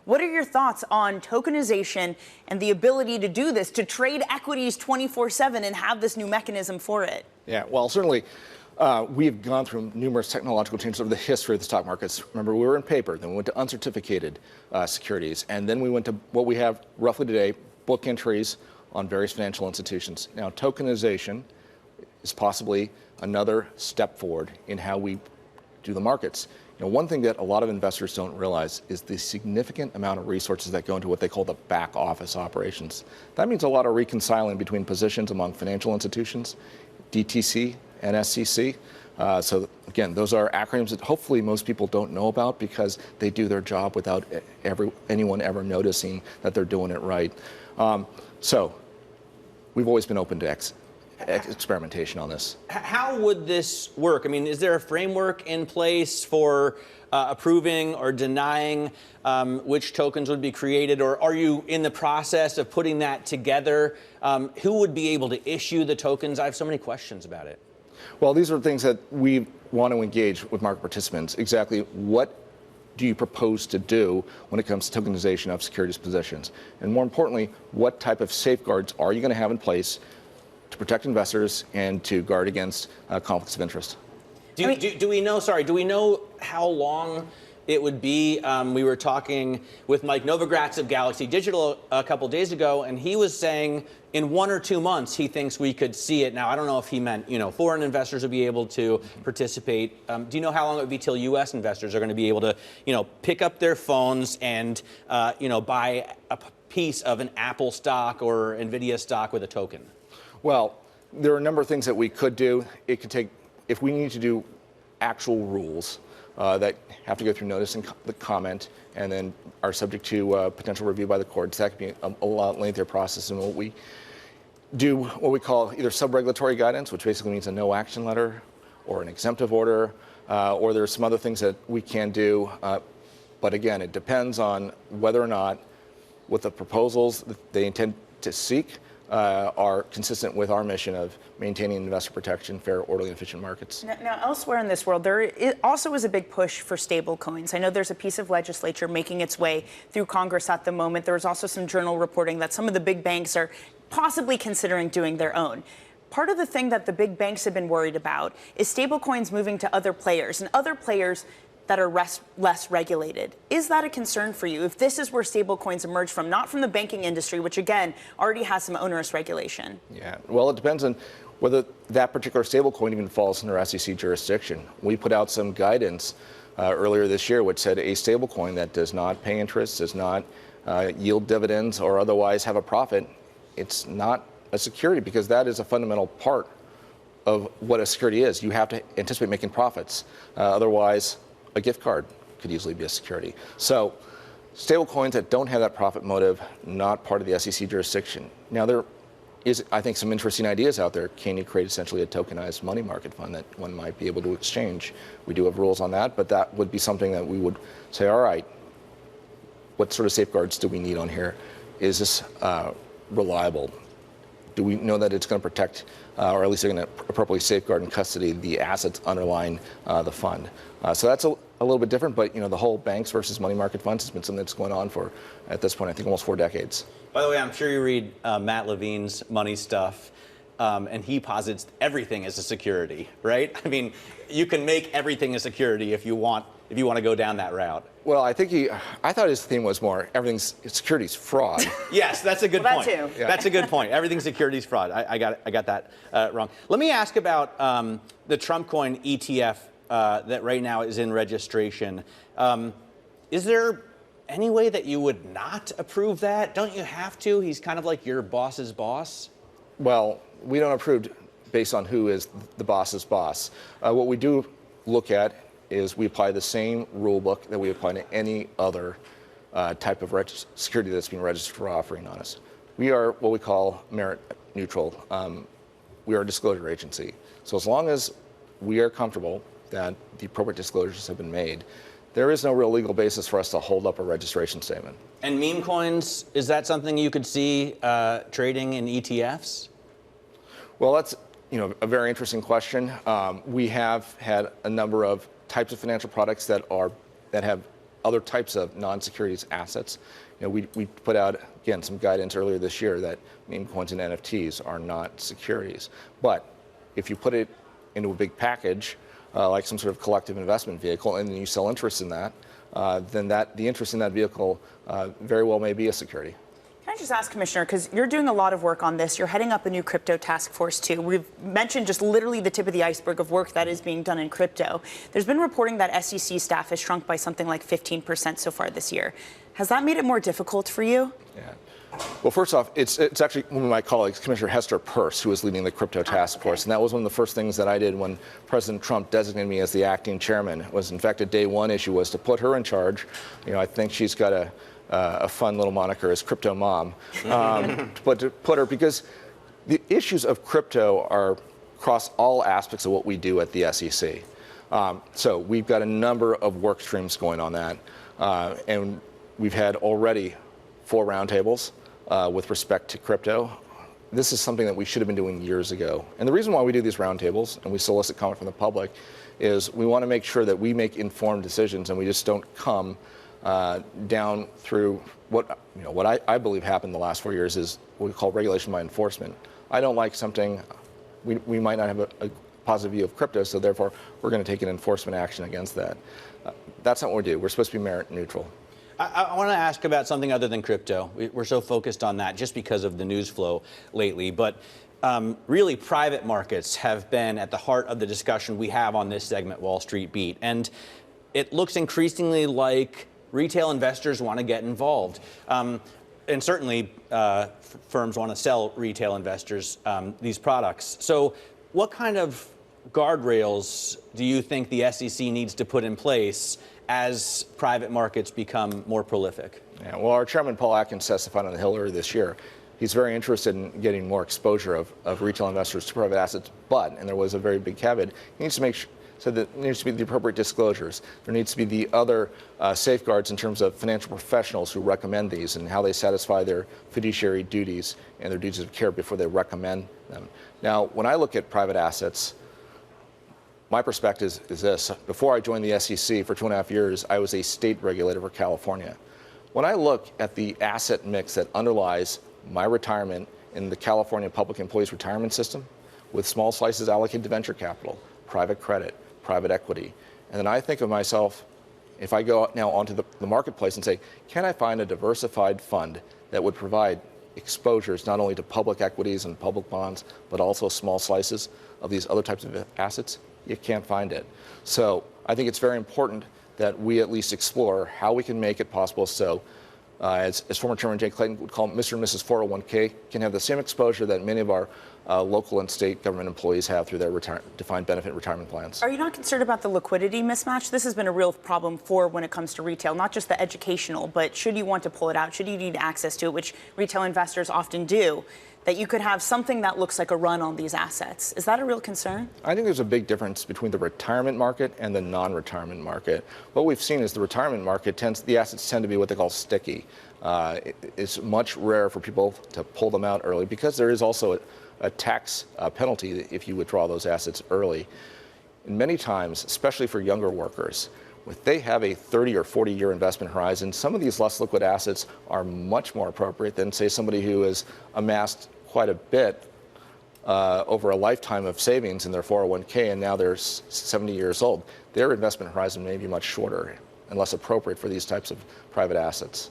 What are your thoughts on tokenization and the ability to do this, to trade equities 24/7 and have this new mechanism for it? Yeah, well, certainly we've gone through numerous technological changes over the history of the stock markets. Remember, we were in paper, then we went to uncertificated securities, and then we went to what we have roughly today, book entries on various financial institutions. Now, tokenization is possibly another step forward in how we do the markets. One thing that a lot of investors don't realize is the significant amount of resources that go into what they call the back office operations. That means a lot of reconciling between positions among financial institutions, DTC and SEC. So again, those are acronyms that hopefully most people don't know about because they do their job without anyone ever noticing that they're doing it right. So we've always been open to experimentation on this. How would this work? I mean, is there a framework in place for approving or denying which tokens would be created, or are you in the process of putting that together? Who would be able to issue the tokens? I have so many questions about it. Well, these are things that we want to engage with market participants. Exactly what do you propose to do when it comes to tokenization of securities positions? And more importantly, what type of safeguards are you going to have in place to protect investors and to guard against conflicts of interest? Do we know how long it would be? We were talking with Mike Novogratz of Galaxy Digital a couple days ago, and he was saying in 1 or 2 months he thinks we could see it. Now, I don't know if he meant, foreign investors would be able to participate. Do you know how long it would be till U.S. investors are going to be able to, pick up their phones and, buy a piece of an Apple stock or NVIDIA stock with a token? Well, there are a number of things that we could do. It could take, if we need to do actual rules that have to go through notice and the comment and then are subject to potential review by the courts, that could be a lot lengthier process than what we do, what we call either sub-regulatory guidance, which basically means a no action letter or an exemptive order, or there are some other things that we can do. But again, it depends on whether or not what the proposals that they intend to seek are consistent with our mission of maintaining investor protection, fair, orderly, and efficient markets. Now, elsewhere in this world, there also is a big push for stablecoins. I know there's a piece of legislature making its way through Congress at the moment. There was also some journal reporting that some of the big banks are possibly considering doing their own. Part of the thing that the big banks have been worried about is stablecoins moving to other players, and other players that are less regulated. Is that a concern for you if this is where stablecoins emerge from, not from the banking industry, which again already has some onerous regulation? Yeah, well, it depends on whether that particular stablecoin even falls under SEC jurisdiction. We put out some guidance earlier this year which said a stablecoin that does not pay interest, does not yield dividends or otherwise have a profit, it's not a security because that is a fundamental part of what a security is. You have to anticipate making profits. Otherwise, a gift card could easily be a security. So stablecoins that don't have that profit motive, not part of the SEC jurisdiction. Now, there is, I think, some interesting ideas out there. Can you create essentially a tokenized money market fund that one might be able to exchange? We do have rules on that, but that would be something that we would say, all right, what sort of safeguards do we need on here? Is this reliable? Do we know that it's going to protect, or at least they're going to appropriately safeguard and custody the assets underlying the fund? So that's a little bit different, but the whole banks versus money market funds has been something that's going on for, at this point, I think almost 4 decades. By the way, I'm sure you read Matt Levine's Money Stuff, and he posits everything as a security, right? I mean, you can make everything a security if you want to go down that route. Well, I thought his theme was more everything's securities fraud. Yes, that's a good point. That too. Yeah. That's a good point. Everything's securities fraud. I got that wrong. Let me ask about the Trump coin ETF that right now is in registration. Is there any way that you would not approve that? Don't you have to? He's kind of like your boss's boss. Well, we don't approve based on who is the boss's boss. What we do look at is we apply the same rule book that we apply to any other type of security that's being registered for offering on us. We are what we call merit neutral. We are a disclosure agency. So as long as we are comfortable that the appropriate disclosures have been made, there is no real legal basis for us to hold up a registration statement. And meme coins, is that something you could see trading in ETFs? Well, that's a very interesting question. We have had a number of types of financial products that have other types of non-securities assets. We put out, again, some guidance earlier this year that meme coins and NFTs are not securities. But if you put it into a big package, like some sort of collective investment vehicle, and then you sell interest in that, then the interest in that vehicle very well may be a security. Can I just ask, Commissioner, because you're doing a lot of work on this, you're heading up a new crypto task force too. We've mentioned just literally the tip of the iceberg of work that is being done in crypto. There's been reporting that SEC staff has shrunk by something like 15% so far this year. Has that made it more difficult for you? Yeah. Well, first off, it's actually one of my colleagues, Commissioner Hester Peirce, who is leading the crypto task force. And that was one of the first things that I did when President Trump designated me as the acting chairman. Was, in fact, a day one issue was to put her in charge. I think she's got a fun little moniker as Crypto Mom. But to put her, because the issues of crypto are across all aspects of what we do at the SEC. So we've got a number of work streams going on that. And we've had already 4 roundtables with respect to crypto. This is something that we should have been doing years ago. And the reason why we do these roundtables and we solicit comment from the public is we want to make sure that we make informed decisions and we just don't come down through what I believe happened the last 4 years is what we call regulation by enforcement. I don't like something, we might not have a positive view of crypto, so therefore we're going to take an enforcement action against that. That's not what we do. We're supposed to be merit neutral. I want to ask about something other than crypto. We're so focused on that just because of the news flow lately. But really, private markets have been at the heart of the discussion we have on this segment, Wall Street Beat. And it looks increasingly like retail investors want to get involved. And certainly, firms want to sell retail investors these products. So what kind of guardrails do you think the SEC needs to put in place as private markets become more prolific? Yeah, well, our chairman, Paul Atkins, testified on the Hill earlier this year. He's very interested in getting more exposure of retail investors to private assets, but, and there was a very big caveat, he needs to make sure so that there needs to be the appropriate disclosures. There needs to be the other safeguards in terms of financial professionals who recommend these and how they satisfy their fiduciary duties and their duties of care before they recommend them. Now, when I look at private assets, my perspective is this. Before I joined the SEC for 2.5 years, I was a state regulator for California. When I look at the asset mix that underlies my retirement in the California Public Employees Retirement System, with small slices allocated to venture capital, private credit, private equity, and then I think of myself, if I go now onto the marketplace and say, can I find a diversified fund that would provide exposures not only to public equities and public bonds, but also small slices of these other types of assets? You can't find it. So I think it's very important that we at least explore how we can make it possible so, as former Chairman Jay Clayton would call Mr. and Mrs. 401k, can have the same exposure that many of our local and state government employees have through their defined benefit retirement plans. Are you not concerned about the liquidity mismatch? This has been a real problem for when it comes to retail, not just the educational, but should you want to pull it out, should you need access to it, which retail investors often do, that you could have something that looks like a run on these assets. Is that a real concern? I think there's a big difference between the retirement market and the non-retirement market. What we've seen is the retirement market the assets tend to be what they call sticky. It's much rarer for people to pull them out early because there is also a tax penalty if you withdraw those assets early. And many times, especially for younger workers, if they have a 30 or 40-year investment horizon, some of these less liquid assets are much more appropriate than, say, somebody who has amassed quite a bit over a lifetime of savings in their 401k and now they're 70 years old. Their investment horizon may be much shorter and less appropriate for these types of private assets.